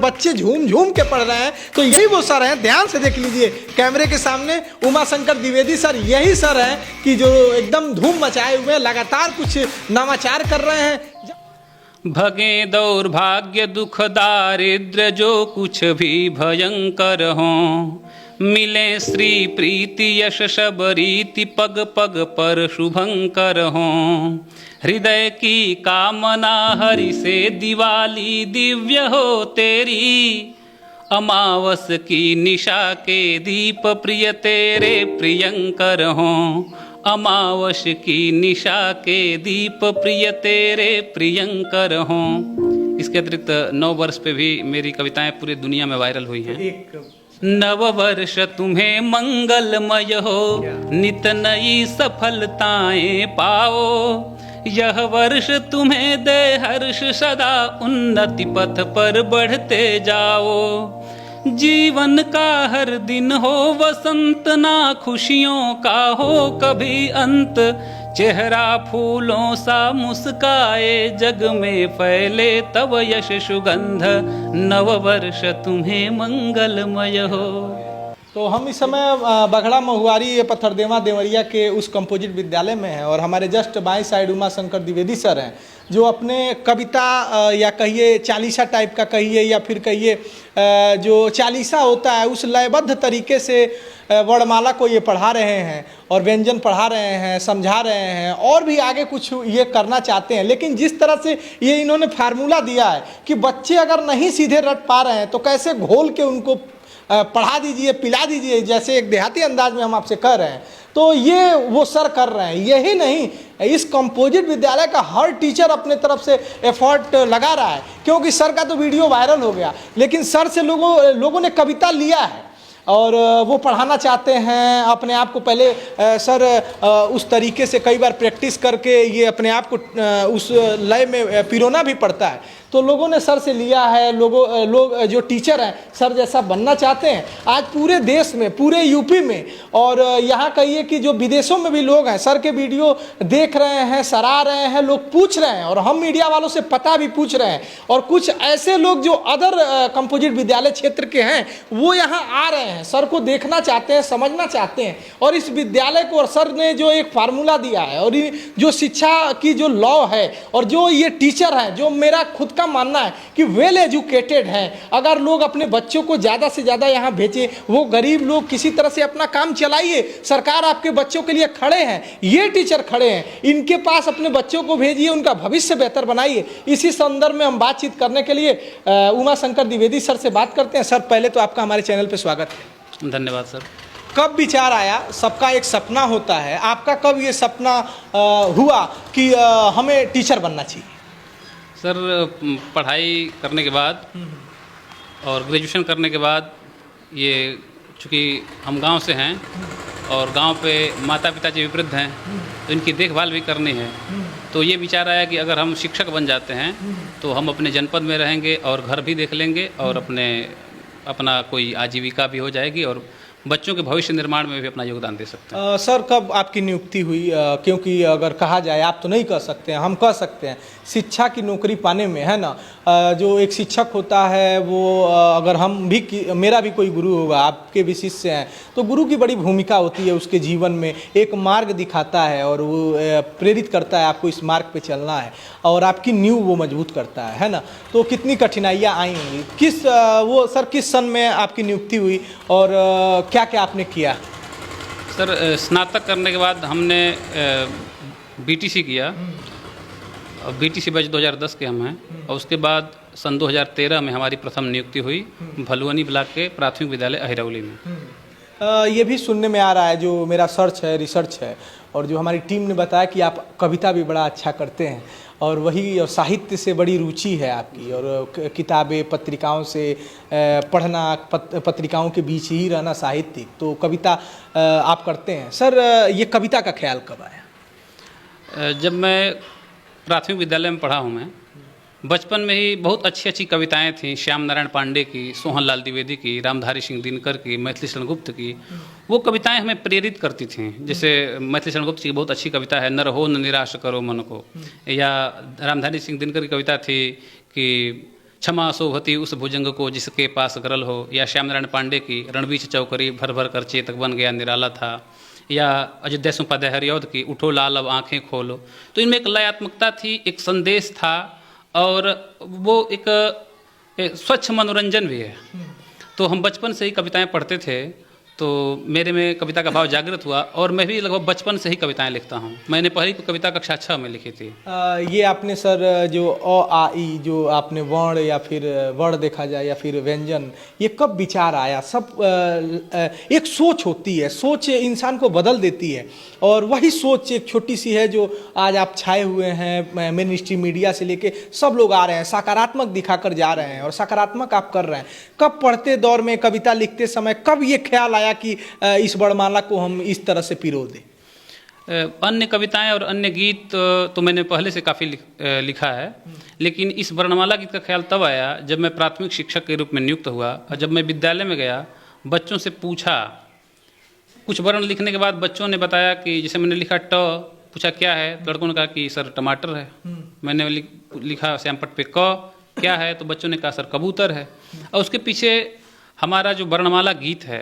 बच्चे झूम झूम के पढ़ रहे हैं। तो यही वो सर हैं, ध्यान से देख लीजिए कैमरे के सामने, उमाशंकर द्विवेदी सर यही सर हैं कि जो एकदम धूम मचाए हुए हैं, लगातार कुछ नवाचार कर रहे हैं। भगे दौर्भाग्य दुख दारिद्र जो कुछ भी भयंकर हो, मिले श्री प्रीति यश सब रीति पग पग पर शुभंकर हो। हृदय की कामना हरि से दिवाली दिव्य हो तेरी, अमावस की निशा के दीप प्रिय तेरे प्रियंकर हो। अमावस की निशा के दीप प्रिय तेरे प्रियंकर हो। इसके अतिरिक्त 9 वर्ष पे भी मेरी कविताएं पूरी दुनिया में वायरल हुई हैं। नव वर्ष तुम्हें मंगलमय हो, नित नई सफलताएं पाओ। यह वर्ष तुम्हें दे हर्ष सदा, उन्नति पथ पर बढ़ते जाओ। जीवन का हर दिन हो वसंत, ना खुशियों का हो कभी अंत। चेहरा फूलों सा मुस्काए, जग में फैले तब यश सुगंध। नव वर्ष तुम्हें मंगलमय हो। तो हम इस समय बघड़ा महुआरी पत्थरदेवा देवरिया के उस कंपोजिट विद्यालय में हैं और हमारे जस्ट बाएं साइड उमाशंकर द्विवेदी सर हैं, जो अपने कविता या कहिए चालीसा टाइप का कहिए या फिर कहिए जो चालीसा होता है उस लयबद्ध तरीके से वर्णमाला को ये पढ़ा रहे हैं और व्यंजन पढ़ा रहे हैं, समझा रहे हैं और भी आगे कुछ ये करना चाहते हैं। लेकिन जिस तरह से ये इन्होंने फार्मूला दिया है कि बच्चे अगर नहीं सीधे रट पा रहे हैं तो कैसे घोल के उनको पढ़ा दीजिए, पिला दीजिए, जैसे एक देहाती अंदाज में हम आपसे कह रहे हैं, तो ये वो सर कर रहे हैं। यही नहीं, इस कंपोजिट विद्यालय का हर टीचर अपने तरफ से एफर्ट लगा रहा है, क्योंकि सर का तो वीडियो वायरल हो गया, लेकिन सर से लोगों ने कविता लिया है और वो पढ़ाना चाहते हैं अपने आप को। पहले सर उस तरीके से कई बार प्रैक्टिस करके ये अपने आप को उस लय में पिरोना भी पड़ता है। तो लोगों ने सर से लिया है, लोग जो टीचर हैं सर जैसा बनना चाहते हैं। आज पूरे देश में, पूरे यूपी में और यहाँ कहिए कि जो विदेशों में भी लोग हैं सर के वीडियो देख रहे हैं, सराह रहे हैं, लोग पूछ रहे हैं और हम मीडिया वालों से पता भी पूछ रहे हैं। और कुछ ऐसे लोग जो अदर कंपोजिट विद्यालय क्षेत्र के हैं वो यहाँ आ रहे हैं, सर को देखना चाहते हैं, समझना चाहते हैं। और इस विद्यालय को और सर ने जो एक फार्मूला दिया है और जो शिक्षा की जो लॉ है और जो ये टीचर हैं, जो मेरा खुद का मानना है कि वेल एजुकेटेड है, अगर लोग अपने बच्चों को ज़्यादा से ज़्यादा यहाँ भेजें, वो गरीब लोग किसी तरह से अपना काम चलाइए, सरकार आपके बच्चों के लिए खड़े हैं, ये टीचर खड़े हैं, इनके पास अपने बच्चों को भेजिए, उनका भविष्य बेहतर बनाइए। इसी संदर्भ में हम बातचीत करने के लिए उमाशंकर द्विवेदी सर से बात करते हैं। सर, पहले तो आपका हमारे चैनल पर स्वागत है। धन्यवाद सर। कब विचार आया, सबका एक सपना होता है, आपका कब ये सपना हुआ कि हमें टीचर बनना चाहिए? सर, पढ़ाई करने के बाद और ग्रेजुएशन करने के बाद, ये चूँकि हम गांव से हैं और गांव पे माता पिता जी वृद्ध हैं तो इनकी देखभाल भी करनी है, तो ये विचार आया कि अगर हम शिक्षक बन जाते हैं तो हम अपने जनपद में रहेंगे और घर भी देख लेंगे और अपना कोई आजीविका भी हो जाएगी और बच्चों के भविष्य निर्माण में भी अपना योगदान दे सकते हैं। सर, कब आपकी नियुक्ति हुई? क्योंकि अगर कहा जाए, आप तो नहीं कह सकते हैं, हम कह सकते हैं, शिक्षा की नौकरी पाने में, है ना, जो एक शिक्षक होता है वो अगर हम भी, मेरा भी कोई गुरु होगा, आपके भी शिष्य हैं, तो गुरु की बड़ी भूमिका होती है उसके जीवन में। एक मार्ग दिखाता है और वो प्रेरित करता है आपको इस मार्ग पे चलना है और आपकी नींव वो मजबूत करता है ना। तो कितनी कठिनाइयाँ आई होंगी। किस सन में आपकी नियुक्ति हुई और क्या क्या आपने किया? सर, स्नातक करने के बाद हमने बीटीसी किया और बीटीसी बैच 2010 के हम हैं और उसके बाद सन 2013 में हमारी प्रथम नियुक्ति हुई भलुअनी ब्लॉक के प्राथमिक विद्यालय अहिरौली में। ये भी सुनने में आ रहा है, जो मेरा रिसर्च है और जो हमारी टीम ने बताया कि आप कविता भी बड़ा अच्छा करते हैं और और साहित्य से बड़ी रुचि है आपकी और किताबें, पत्रिकाओं से पढ़ना, पत्रिकाओं के बीच ही रहना, साहित्यिक, तो कविता आप करते हैं। सर, ये कविता का ख्याल कब आया? जब मैं प्राथमिक विद्यालय में पढ़ा हूँ, मैं बचपन में ही बहुत अच्छी अच्छी कविताएं थीं, श्याम नारायण पांडे की, सोहनलाल द्विवेदी की, रामधारी सिंह दिनकर की, मैथिली शरण गुप्त की। वो कविताएं हमें प्रेरित करती थीं। जैसे मैथिली शरण गुप्त की बहुत अच्छी कविता है, न रहो न निराश करो मन को, या रामधारी सिंह दिनकर की कविता थी कि क्षमा शोभती उस भुजंग को जिसके पास गरल हो, या श्याम नारायण पांडे की रणबीच चौकरी भर भर कर चेतक बन गया निराला था, या अयोध्या उपाध्याय हरिऔध की उठो लाल अब आंखें खोलो। तो इनमें एक लयात्मकता थी, एक संदेश था, और वो एक स्वच्छ मनोरंजन भी है। तो हम बचपन से ही कविताएं पढ़ते थे, तो मेरे में कविता का भाव जागृत हुआ, और मैं भी लगभग बचपन से ही कविताएं लिखता हूँ। मैंने पहली कविता कक्षा 6 में लिखी थी। ये आपने सर जो अ आ इ जो आपने वर्ण या फिर वर्ण देखा जाए या फिर व्यंजन, ये कब विचार आया? सब एक सोच होती है, सोच इंसान को बदल देती है, और वही सोच एक छोटी सी है जो आज आप छाए हुए हैं। मेन स्ट्रीम मीडिया से लेके सब लोग आ रहे हैं, सकारात्मक दिखाकर जा रहे हैं और सकारात्मक आप कर रहे हैं। कब पढ़ते दौर में कविता लिखते समय कब ये ख्याल आया कि इस वर्णमाला को हम इस तरह से पिरो दें? अन्य कविताएं और अन्य गीत तो मैंने पहले से काफ़ी लिखा है, लेकिन इस वर्णमाला गीत का ख्याल तब आया जब मैं प्राथमिक शिक्षक के रूप में नियुक्त हुआ, और जब मैं विद्यालय में गया, बच्चों से पूछा, कुछ वर्ण लिखने के बाद बच्चों ने बताया कि जैसे मैंने लिखा ट, पूछा क्या है, तो लड़कों ने कहा कि सर टमाटर है। मैंने लिखा श्यामपट पे क, क्या है, तो बच्चों ने कहा सर कबूतर है। और उसके पीछे हमारा जो वर्णमाला गीत है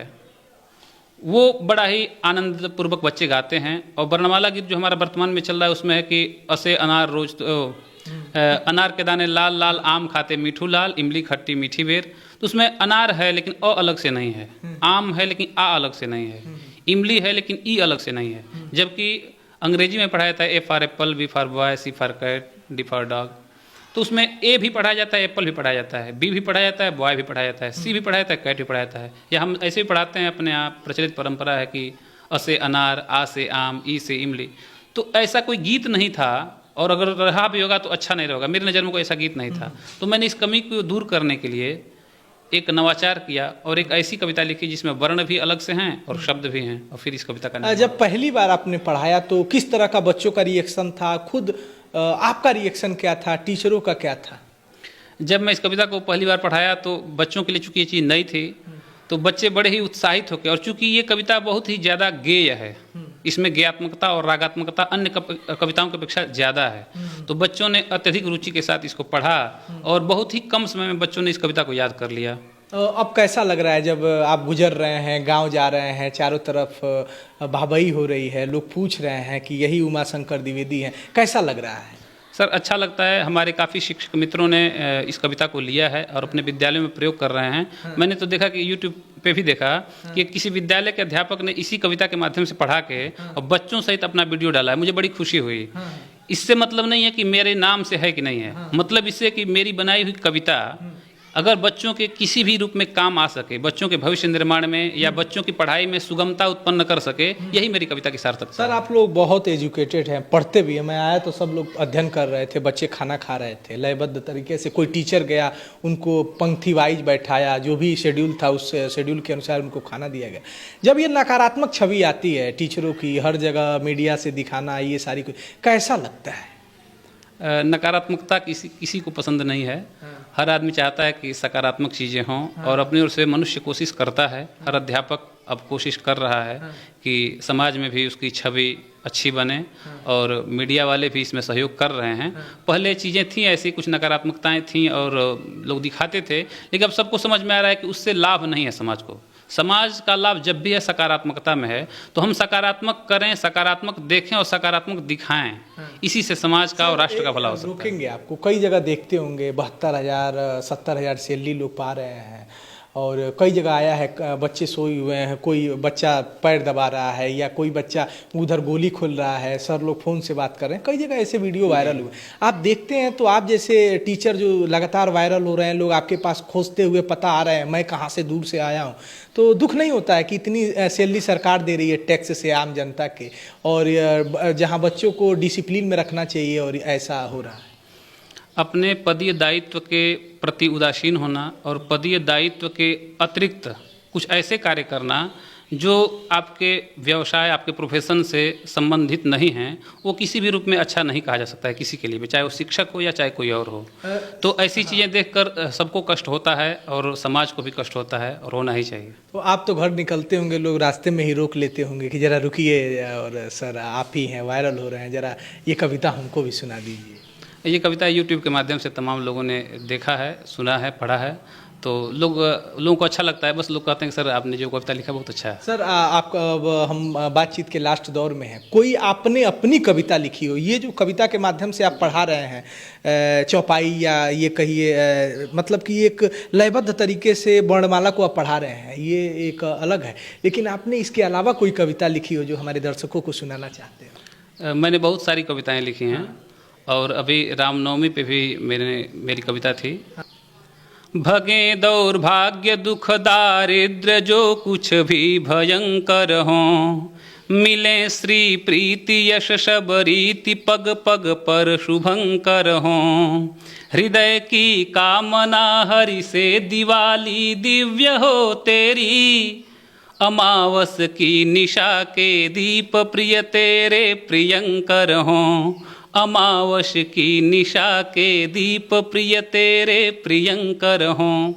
वो बड़ा ही आनंद पूर्वक बच्चे गाते हैं। और वर्णमाला गीत जो हमारा वर्तमान में चल रहा है उसमें है कि असे अनार रोज अनार के दाने लाल लाल, आम खाते मीठू लाल, इमली खट्टी मीठी बेर। तो उसमें अनार है लेकिन अ अलग से नहीं है, आम है लेकिन आ अलग से नहीं है, इमली है लेकिन ई अलग से नहीं है। जबकि अंग्रेजी में पढ़ाया जाता है A for apple, B for boy, C for cat, D for dog. तो उसमें ए भी पढ़ाया जाता है, एप्पल भी पढ़ाया जाता है, बी भी पढ़ाया जाता है, बॉय भी पढ़ाया जाता है, सी भी पढ़ाया जाता है, कैट भी पढ़ाया जाता है। या हम ऐसे भी पढ़ाते हैं, अपने यहाँ प्रचलित परंपरा है कि अ से अनार, आ से आम, ई से इमली। तो ऐसा कोई गीत नहीं था, और अगर रहा भी होगा तो अच्छा नहीं रहेगा। मेरी नज़र में कोई ऐसा गीत नहीं था। तो मैंने इस कमी को दूर करने के लिए एक नवाचार किया और एक ऐसी कविता लिखी जिसमें वर्ण भी अलग से हैं और शब्द भी हैं। और फिर इस कविता का जब पहली बार आपने पढ़ाया तो किस तरह का बच्चों का रिएक्शन था? खुद आपका रिएक्शन क्या था? टीचरों का क्या था? जब मैं इस कविता को पहली बार पढ़ाया तो बच्चों के लिए चूंकि ये चीज़ नई थी, तो बच्चे बड़े ही उत्साहित होकर, और चूंकि ये कविता बहुत ही ज़्यादा गेय है, इसमें गेयात्मकता और रागात्मकता अन्य कविताओं की अपेक्षा ज़्यादा है, तो बच्चों ने अत्यधिक रुचि के साथ इसको पढ़ा और बहुत ही कम समय में बच्चों ने इस कविता को याद कर लिया। अब कैसा लग रहा है जब आप गुजर रहे हैं, गांव जा रहे हैं, चारों तरफ वाहवाही हो रही है, लोग पूछ रहे हैं कि यही उमाशंकर द्विवेदी हैं, कैसा लग रहा है? सर अच्छा लगता है। हमारे काफ़ी शिक्षक मित्रों ने इस कविता को लिया है और अपने विद्यालय में प्रयोग कर रहे हैं। मैंने तो देखा कि YouTube पे भी देखा कि किसी विद्यालय के अध्यापक ने इसी कविता के माध्यम से पढ़ा के और बच्चों सहित अपना वीडियो डाला है। मुझे बड़ी खुशी हुई। इससे मतलब नहीं है कि मेरे नाम से है कि नहीं है, मतलब इससे कि मेरी बनाई हुई कविता अगर बच्चों के किसी भी रूप में काम आ सके, बच्चों के भविष्य निर्माण में या बच्चों की पढ़ाई में सुगमता उत्पन्न कर सके, यही मेरी कविता की सार्थकता। सर आप लोग बहुत एजुकेटेड हैं, पढ़ते भी हैं। मैं आया तो सब लोग अध्ययन कर रहे थे, बच्चे खाना खा रहे थे लयबद्ध तरीके से। कोई टीचर गया, उनको पंक्ति वाइज बैठाया, जो भी शेड्यूल था उस शेड्यूल के अनुसार उनको खाना दिया गया। जब ये नकारात्मक छवि आती है टीचरों की, हर जगह मीडिया से दिखाना, ये सारी कैसा लगता है? नकारात्मकता किसी को पसंद नहीं है। हर आदमी चाहता है कि सकारात्मक चीज़ें हों और अपनी ओर से मनुष्य कोशिश करता है। हर अध्यापक अब कोशिश कर रहा है कि समाज में भी उसकी छवि अच्छी बने और मीडिया वाले भी इसमें सहयोग कर रहे हैं। पहले चीज़ें थीं ऐसी, कुछ नकारात्मकताएं थीं और लोग दिखाते थे, लेकिन अब सबको समझ में आ रहा है कि उससे लाभ नहीं है समाज को। समाज का लाभ जब भी है सकारात्मकता में है, तो हम सकारात्मक करें, सकारात्मक देखें और सकारात्मक दिखाएं। इसी से समाज का और राष्ट्र का भला हो सकता है। रोकेंगे आपको कई जगह देखते होंगे 72,000 70,000 सैलरी लोग पा रहे हैं, और कई जगह आया है बच्चे सोए हुए हैं, कोई बच्चा पैर दबा रहा है या कोई बच्चा उधर गोली खोल रहा है, सर लोग फ़ोन से बात कर रहे हैं। कई जगह ऐसे वीडियो वायरल हुए। आप देखते हैं तो आप जैसे टीचर जो लगातार वायरल हो रहे हैं, लोग आपके पास खोजते हुए पता आ रहे हैं, मैं कहाँ से दूर से आया हूँ, तो दुख नहीं होता है कि इतनी सैलरी सरकार दे रही है टैक्स से आम जनता के, और जहाँ बच्चों को डिसिप्लिन में रखना चाहिए और ऐसा हो रहा है? अपने पदीय दायित्व के प्रति उदासीन होना और पदीय दायित्व के अतिरिक्त कुछ ऐसे कार्य करना जो आपके व्यवसाय, आपके प्रोफेशन से संबंधित नहीं हैं, वो किसी भी रूप में अच्छा नहीं कहा जा सकता है किसी के लिए भी, चाहे वो शिक्षक हो या चाहे कोई और हो। तो ऐसी चीज़ें देखकर सबको कष्ट होता है और समाज को भी कष्ट होता है, और होना ही चाहिए। तो आप तो घर निकलते होंगे, लोग रास्ते में ही रोक लेते होंगे कि ज़रा रुकिए, और सर आप ही हैं, वायरल हो रहे हैं, ज़रा ये कविता हमको भी सुना दीजिए। ये कविता यूट्यूब के माध्यम से तमाम लोगों ने देखा है, सुना है, पढ़ा है, तो लोगों को अच्छा लगता है। बस लोग कहते हैं कि सर आपने जो कविता लिखा बहुत अच्छा है। सर आप अब हम बातचीत के लास्ट दौर में हैं, कोई आपने अपनी कविता लिखी हो, ये जो कविता के माध्यम से आप पढ़ा रहे हैं चौपाई या ये कहिए मतलब कि एक लयबद्ध तरीके से वर्णमाला को आप पढ़ा रहे हैं, ये एक अलग है, लेकिन आपने इसके अलावा कोई कविता लिखी हो जो हमारे दर्शकों को सुनाना चाहते हो? मैंने बहुत सारी कविताएं लिखी हैं और अभी रामनवमी पे भी मेरी कविता थी। भगे दौर्भाग्य दुख दारिद्र जो कुछ भी भयंकर हो, मिले श्री प्रीति यश सब रीति पग पग पर शुभंकर हो। हृदय की कामना हरि से दिवाली दिव्य हो तेरी, अमावस की निशा के दीप प्रिय तेरे प्रियंकर हो। अमावस की निशा के दीप प्रिय तेरे प्रियंकर हों।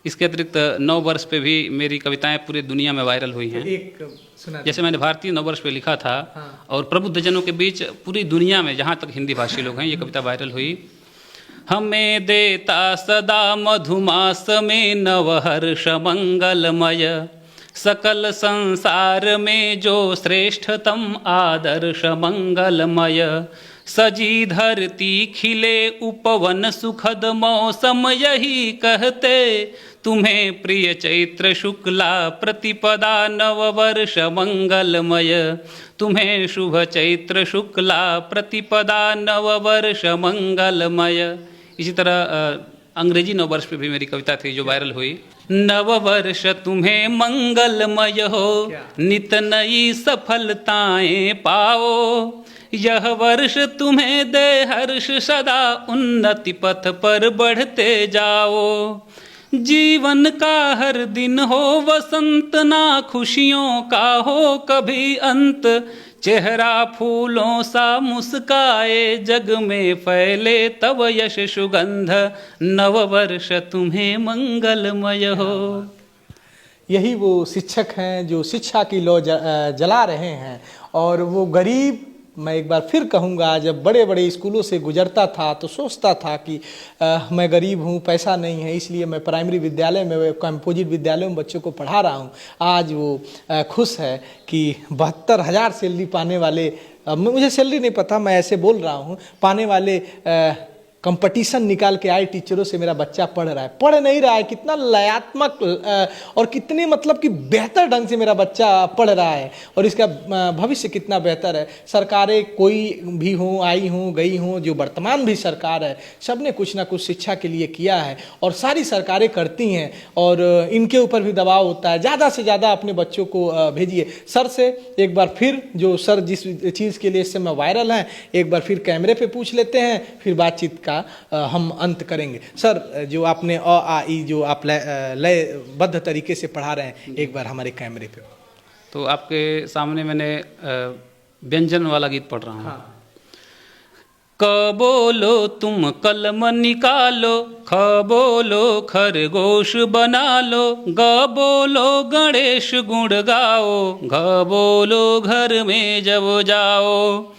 इसके अतिरिक्त नववर्ष पे भी मेरी कविताएं पूरी दुनिया में वायरल हुई हैं। एक सुना जैसे मैंने भारतीय नववर्ष पे लिखा था, हाँ। और प्रबुद्धजनों के बीच पूरी दुनिया में जहाँ तक हिंदी भाषी लोग हैं ये कविता वायरल हुई। हमें देता सदा मधुमास में नवहर्ष मंगलमय, सकल संसार में जो श्रेष्ठतम आदर्श मंगलमय। सजी धरती खिले उपवन सुखद मौसम यही कहते, तुम्हें प्रिय चैत्र शुक्ला प्रतिपदा नववर्ष मंगलमय। तुम्हें शुभ चैत्र शुक्ला प्रतिपदा नववर्ष मंगलमय। इसी तरह अंग्रेजी नववर्ष पे भी मेरी कविता थी जो वायरल हुई। नववर्ष तुम्हें मंगलमय हो, नित नई सफलताएं पाओ। यह वर्ष तुम्हें दे हर्ष सदा, उन्नति पथ पर बढ़ते जाओ। जीवन का हर दिन हो वसंत, ना खुशियों का हो कभी अंत। चेहरा फूलों सा मुस्काए, जग में फैले तब यश सुगंध। नववर्ष तुम्हें मंगलमय हो। यही वो शिक्षक हैं जो शिक्षा की लौ जला रहे हैं, और वो गरीब, मैं एक बार फिर कहूँगा, जब बड़े बड़े स्कूलों से गुजरता था तो सोचता था कि मैं गरीब हूँ, पैसा नहीं है, इसलिए मैं प्राइमरी विद्यालय में, कंपोजिट विद्यालय में बच्चों को पढ़ा रहा हूँ। आज वो खुश है कि 72,000 सैलरी पाने वाले, मुझे सैलरी नहीं पता, मैं ऐसे बोल रहा हूँ, पाने वाले कंपटीशन निकाल के आए टीचरों से मेरा बच्चा पढ़ रहा है। पढ़ नहीं रहा है, कितना लयात्मक और कितने मतलब कि बेहतर ढंग से मेरा बच्चा पढ़ रहा है, और इसका भविष्य कितना बेहतर है। सरकारें कोई भी हों, आई हों, गई हों, जो वर्तमान भी सरकार है, सब ने कुछ ना कुछ शिक्षा के लिए किया है, और सारी सरकारें करती हैं, और इनके ऊपर भी दबाव होता है, ज़्यादा से ज़्यादा अपने बच्चों को भेजिए। सर से एक बार फिर, जो सर जिस चीज़ के लिए इस समय वायरल हैं, एक बार फिर कैमरे पे पूछ लेते हैं, फिर बातचीत का हम अंत करेंगे। सर, जो आपने अ आ ई जो आप लयबद्ध तरीके से पढ़ा रहे हैं, एक बार हमारे कैमरे पे। तो आपके सामने मैंने व्यंजन वाला गीत पढ़ रहा हूँ। हाँ। क बोलो तुम कलम निकालो, ख बोलो खरगोश बना लो, ग बोलो गणेश गुण गाओ, घ बोलो घर में जब जाओ।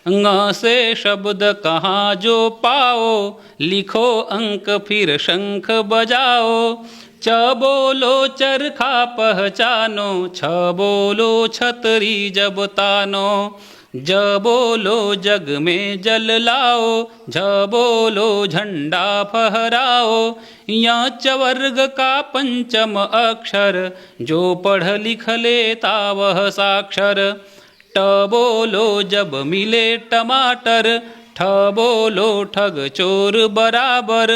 ङ से शब्द कहाँ जो पाओ, लिखो अंक फिर शंख बजाओ। च बोलो चरखा पहचानो, छ बोलो छतरी जब तानो। ज बोलो जग में जल लाओ, झ बोलो झंडा फहराओ। या च वर्ग का पंचम अक्षर, जो पढ़ लिख लेता वह साक्षर। ट बोलो जब मिले टमाटर, ठ बोलो ठग चोर बराबर।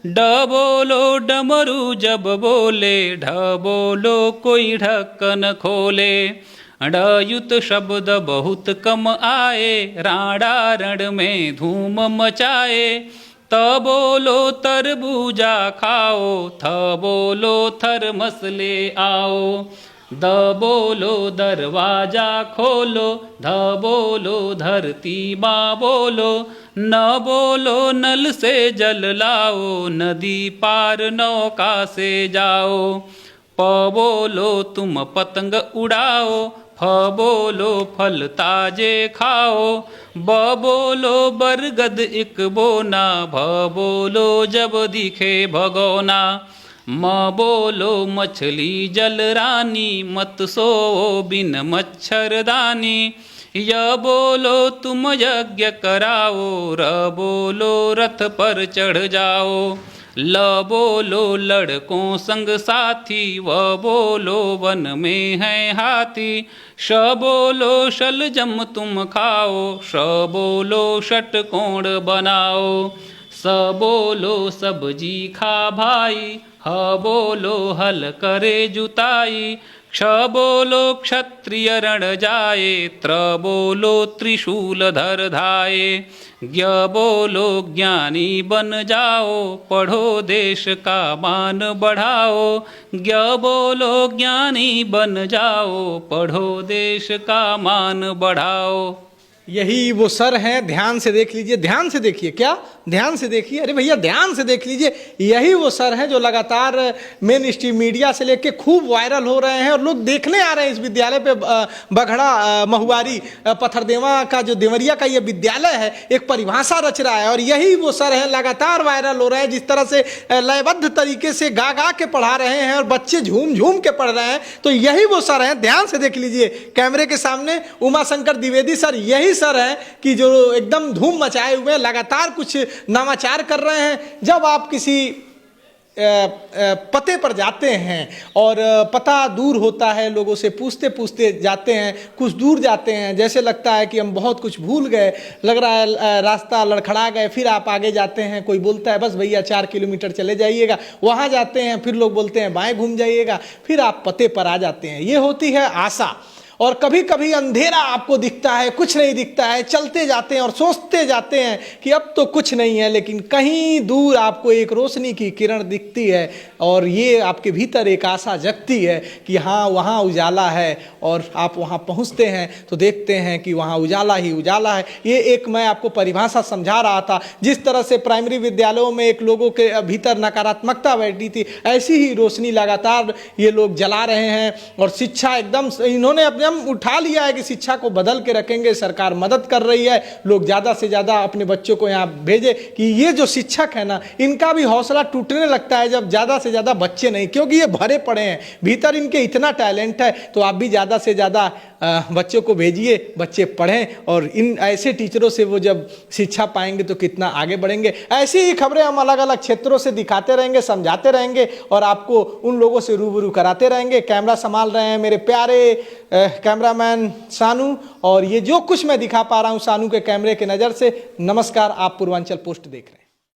ड बोलो डमरू जब बोले, ढ बोलो कोई ढक्कन खोले। ड़ शब्द बहुत कम आए, राड़ा रण में धूम मचाए। त बोलो तरबूजा खाओ, थ बोलो थर्मस ले आओ। द बोलो दरवाजा खोलो, ध बोलो धरती माँ बोलो। न बोलो नल से जल लाओ, नदी पार नौका से जाओ। प बोलो तुम पतंग उड़ाओ, फ बोलो फल ताजे खाओ, ब बोलो बरगद इक बोना, भ बोलो जब दिखे भगोना, म बोलो मछली जल रानी, मत सो बिन मच्छरदानी, य बोलो तुम यज्ञ कराओ, र बोलो रथ पर चढ़ जाओ, ल बोलो लड़कों संग साथी, व बोलो वन में है हाथी, श बोलो शलजम तुम खाओ, श बोलो षटकोण बनाओ, स बोलो सब्जी खा भाई, ह बोलो हल करे जुताई, क्ष बोलो क्षत्रिय रण जाए, त्र बोलो त्रिशूल धर धाये, ज्ञ बोलो ज्ञानी बन जाओ, पढ़ो देश का मान बढ़ाओ, ज्ञ बोलो ज्ञानी बन जाओ, पढ़ो देश का मान बढ़ाओ। यही वो सर हैं, ध्यान से देख लीजिए, ध्यान से देखिए, क्या ध्यान से देखिए, अरे भैया ध्यान से देख लीजिए, यही वो सर हैं जो लगातार मेन स्ट्रीम मीडिया से लेके खूब वायरल हो रहे हैं और लोग देखने आ रहे हैं इस विद्यालय पे। बघड़ा महुआरी पथरदेवा का जो देवरिया का ये विद्यालय है एक परिभाषा रच रहा है और यही वो सर हैं, लगातार वायरल हो रहे हैं। जिस तरह से लयबद्ध तरीके से गा गा के पढ़ा रहे हैं और बच्चे झूम झूम के पढ़ रहे हैं, तो यही वो सर हैं। ध्यान से देख लीजिए कैमरे के सामने उमाशंकर द्विवेदी सर यही सर है कि जो एकदम धूम मचाए हुए लगातार कुछ नवाचार कर रहे हैं। जब आप किसी पते पर जाते हैं और पता दूर होता है, लोगों से पूछते पूछते जाते हैं, कुछ दूर जाते हैं, जैसे लगता है कि हम बहुत कुछ भूल गए, लग रहा है रास्ता लड़खड़ा गए, फिर आप आगे जाते हैं, कोई बोलता है बस भैया 4 किलोमीटर चले जाइएगा, वहाँ जाते हैं, फिर लोग बोलते हैं बाएं घूम जाइएगा, फिर आप पते पर आ जाते हैं। ये होती है आशा। और कभी कभी अंधेरा आपको दिखता है, कुछ नहीं दिखता है, चलते जाते हैं और सोचते जाते हैं कि अब तो कुछ नहीं है, लेकिन कहीं दूर आपको एक रोशनी की किरण दिखती है और ये आपके भीतर एक आशा जगती है कि हाँ वहाँ उजाला है। और आप वहाँ पहुँचते हैं तो देखते हैं कि वहाँ उजाला ही उजाला है। ये एक मैं आपको परिभाषा समझा रहा था। जिस तरह से प्राइमरी विद्यालयों में एक लोगों के भीतर नकारात्मकता बैठी थी, ऐसी ही रोशनी लगातार ये लोग जला रहे हैं। और शिक्षा एकदम इन्होंने अपने उठा लिया है कि शिक्षा को बदल के रखेंगे, सरकार मदद कर रही है, लोग ज़्यादा से ज़्यादा अपने बच्चों को यहाँ भेजे कि ये जो शिक्षक है ना, इनका भी हौसला टूटने लगता है जब ज़्यादा से ज़्यादा बच्चे नहीं, क्योंकि ये भरे पड़े हैं, भीतर इनके इतना टैलेंट है। तो आप भी ज़्यादा से ज़्यादा बच्चों को भेजिए, बच्चे पढ़ें और इन ऐसे टीचरों से वो जब शिक्षा पाएंगे तो कितना आगे बढ़ेंगे। ऐसी ही खबरें हम अलग अलग क्षेत्रों से दिखाते रहेंगे, समझाते रहेंगे और आपको उन लोगों से रूबरू कराते रहेंगे। कैमरा संभाल रहे हैं मेरे प्यारे कैमरामैन सानू, और ये जो कुछ मैं दिखा पा रहा हूँ सानू के कैमरे के नज़र से। नमस्कार, आप पूर्वांचल पोस्ट देख रहे हैं।